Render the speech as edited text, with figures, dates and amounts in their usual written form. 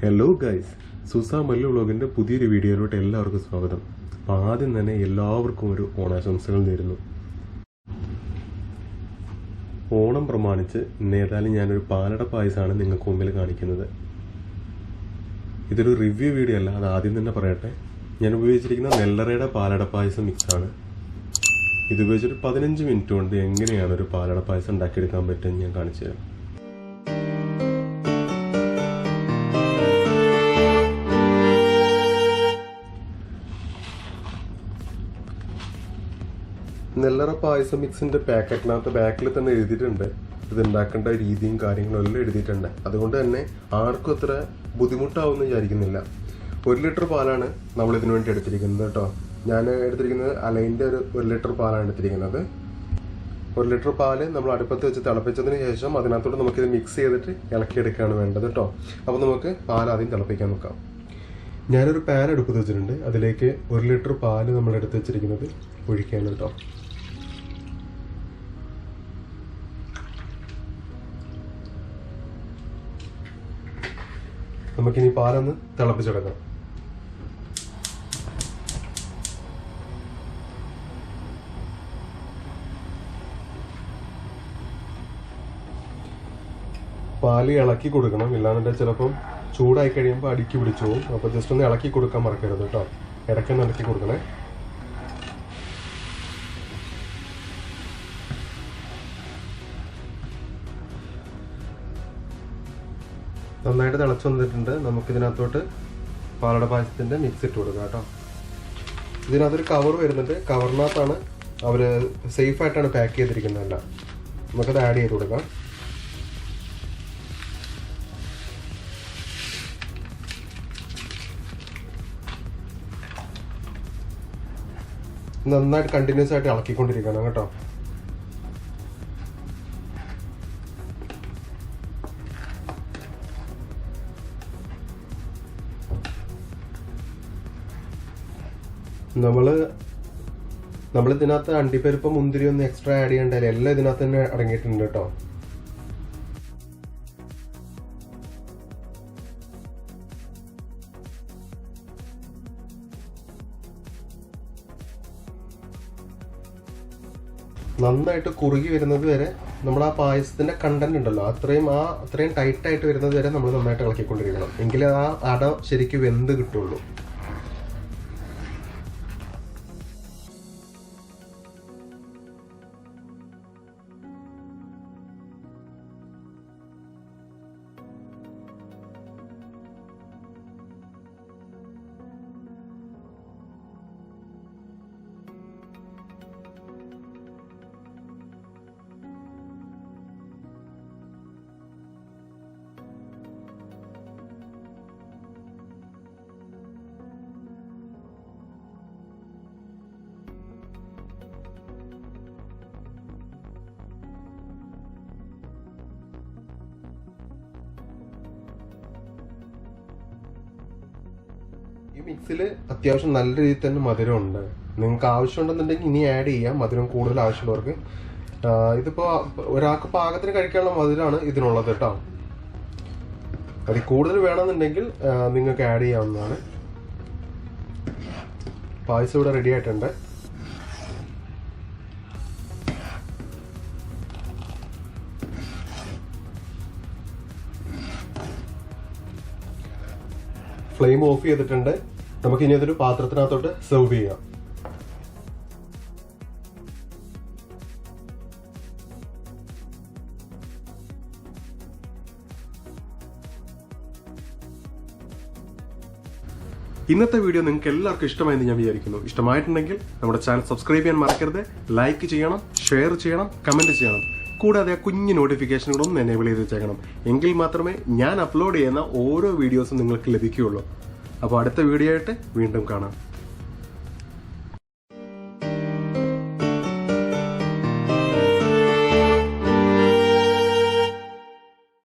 Hello guys, സുസ Mallu വ്ളോഗിൻ്റെ പുതിയൊരു വീഡിയോയിലോട്ട് എല്ലാവർക്കും സ്വാഗതം. അപ്പോൾ ആദ്യം തന്നെ എല്ലാവർക്കും ഒരു ഓണാശംസകൾ നേരുന്നു. ഓണം പ്രമാണിച്ച് ഏതായാലും ഞാനൊരു പാലട പായസമാണ് നിങ്ങൾക്ക് മുമ്പിൽ കാണിക്കുന്നത്. ഇതൊരു റിവ്യൂ വീഡിയോ അല്ല, അത് ആദ്യം തന്നെ പറയട്ടെ. ഞാൻ ഉപയോഗിച്ചിരിക്കുന്ന നെല്ലറയുടെ പാലട പായസം മിക്സാണ്. ഇത് ഉപയോഗിച്ചൊരു 15 മിനിറ്റ് കൊണ്ട് എങ്ങനെയാണ് ഒരു പാലട പായസം ഉണ്ടാക്കിയെടുക്കാൻ പറ്റുമെന്ന് ഞാൻ കാണിച്ചു തരാം. നെല്ലറ പായസം മിക്സിൻ്റെ പാക്കറ്റിനകത്ത് ബാക്കിൽ തന്നെ എഴുതിയിട്ടുണ്ട്. ഇത് ഉണ്ടാക്കേണ്ട രീതിയും കാര്യങ്ങളും എല്ലാം എഴുതിയിട്ടുണ്ട്. അതുകൊണ്ട് തന്നെ ആർക്കും അത്ര ബുദ്ധിമുട്ടാവുമെന്ന് വിചാരിക്കുന്നില്ല. 1 ലിറ്റർ പാലാണ് നമ്മൾ ഇതിനു വേണ്ടി എടുത്തിരിക്കുന്നത് കേട്ടോ. ഞാൻ എടുത്തിരിക്കുന്നത് അലൈൻ്റെ ഒരു ലിറ്റർ പാലാണ് എടുത്തിരിക്കുന്നത്. 1 ലിറ്റർ പാല് നമ്മൾ അടുപ്പത്ത് വെച്ച് തിളപ്പിച്ചതിന് ശേഷം അതിനകത്തോട്ട് നമുക്കിത് മിക്സ് ചെയ്തിട്ട് ഇളക്കിയെടുക്കുകയാണ് വേണ്ടത് കേട്ടോ. അപ്പോൾ നമുക്ക് പാൽ ആദ്യം തിളപ്പിക്കാൻ നോക്കാം. ഞാനൊരു പാൻ എടുപ്പത്ത് വെച്ചിട്ടുണ്ട്. അതിലേക്ക് 1 ലിറ്റർ പാല് നമ്മൾ എടുത്ത് വെച്ചിരിക്കുന്നത് ഒഴിക്കാൻ കേട്ടോ. നമുക്കിനി പാലൊന്ന് തിളപ്പിച്ചെടുക്കാം. പാല് ഇളക്കി കൊടുക്കണം, ഇല്ലാന്നുണ്ടെങ്കിൽ ചിലപ്പം ചൂടായി കഴിയുമ്പോൾ അടുക്കി പിടിച്ചു പോകും. അപ്പോൾ ജസ്റ്റ് ഒന്ന് ഇളക്കി കൊടുക്കാൻ മറക്കരുത് കേട്ടോ. ഇടയ്ക്കൊന്ന് ഇളക്കി കൊടുക്കണേ. നന്നായിട്ട് തിളച്ച് വന്നിട്ടുണ്ട്. നമുക്കിതിനകത്തോട്ട് പാലട പായസത്തിൻ്റെ മിക്സ് ഇട്ട് കൊടുക്കാം കേട്ടോ. ഇതിനകത്തൊരു കവർ വരുന്നുണ്ട്. കവറിനകത്താണ് അവർ സേഫായിട്ടാണ് പാക്ക് ചെയ്തിരിക്കുന്നതല്ല. നമുക്കത് ആഡ് ചെയ്ത് കൊടുക്കാം. നന്നായിട്ട് കണ്ടിന്യൂസ് ആയിട്ട് ഇളക്കിക്കൊണ്ടിരിക്കണം കേട്ടോ. നമ്മൾ ഇതിനകത്ത് അണ്ടിപ്പരിപ്പ് മുന്തിരി ഒന്നും എക്സ്ട്രാ ആഡ് ചെയ്യണ്ടല്ലേ, എല്ലാം ഇതിനകത്ത് തന്നെ അടങ്ങിയിട്ടുണ്ട് കേട്ടോ. നന്നായിട്ട് കുറുകി വരുന്നത് വരെ നമ്മൾ ആ പായസത്തിന്റെ കണ്ടന്റ് ഉണ്ടല്ലോ അത്രയും ടൈറ്റ് ആയിട്ട് വരുന്നത് വരെ നമ്മൾ നന്നായിട്ട് ഇളക്കിക്കൊണ്ടിരിക്കണം. എങ്കിലേ ആ അട ശരിക്കും വെന്ത് കിട്ടുള്ളൂ. ഈ മിക്സിൽ അത്യാവശ്യം നല്ല രീതിയിൽ തന്നെ മധുരം ഉണ്ട്. നിങ്ങൾക്ക് ആവശ്യമുണ്ടെന്നുണ്ടെങ്കിൽ ഇനി ആഡ് ചെയ്യാം, മധുരം കൂടുതൽ ആവശ്യമുള്ളവർക്ക്. ഇതിപ്പോൾ ഒരാൾക്ക് പാകത്തിന് കഴിക്കാനുള്ള മധുരമാണ് ഇതിനുള്ളത് കേട്ടോ. അതിൽ കൂടുതൽ വേണമെന്നുണ്ടെങ്കിൽ നിങ്ങൾക്ക് ആഡ് ചെയ്യാവുന്നതാണ്. പായസം ഇവിടെ റെഡി ആയിട്ടുണ്ട്. ഫ്ലെയിം ഓഫ് ചെയ്തിട്ടുണ്ട്. നമുക്ക് ഇനി അതൊരു പാത്രത്തിനകത്തോട്ട് സെർവ് ചെയ്യാം. ഇന്നത്തെ വീഡിയോ നിങ്ങൾക്ക് എല്ലാവർക്കും ഇഷ്ടമായെന്ന് ഞാൻ വിചാരിക്കുന്നു. ഇഷ്ടമായിട്ടുണ്ടെങ്കിൽ നമ്മുടെ ചാനൽ സബ്സ്ക്രൈബ് ചെയ്യാൻ മറക്കരുത്. ലൈക്ക് ചെയ്യണം, ഷെയർ ചെയ്യണം, കമന്റ് ചെയ്യണം. കൂടാതെ ആ കുഞ്ഞു നോട്ടിഫിക്കേഷനുകളും ഒന്ന് എനേബിൾ ചെയ്ത് വെച്ചേക്കണം. എങ്കിൽ മാത്രമേ ഞാൻ അപ്ലോഡ് ചെയ്യുന്ന ഓരോ വീഡിയോസും നിങ്ങൾക്ക് ലഭിക്കുകയുള്ളൂ. അപ്പോൾ അടുത്ത വീഡിയോ ആയിട്ട് വീണ്ടും കാണാം.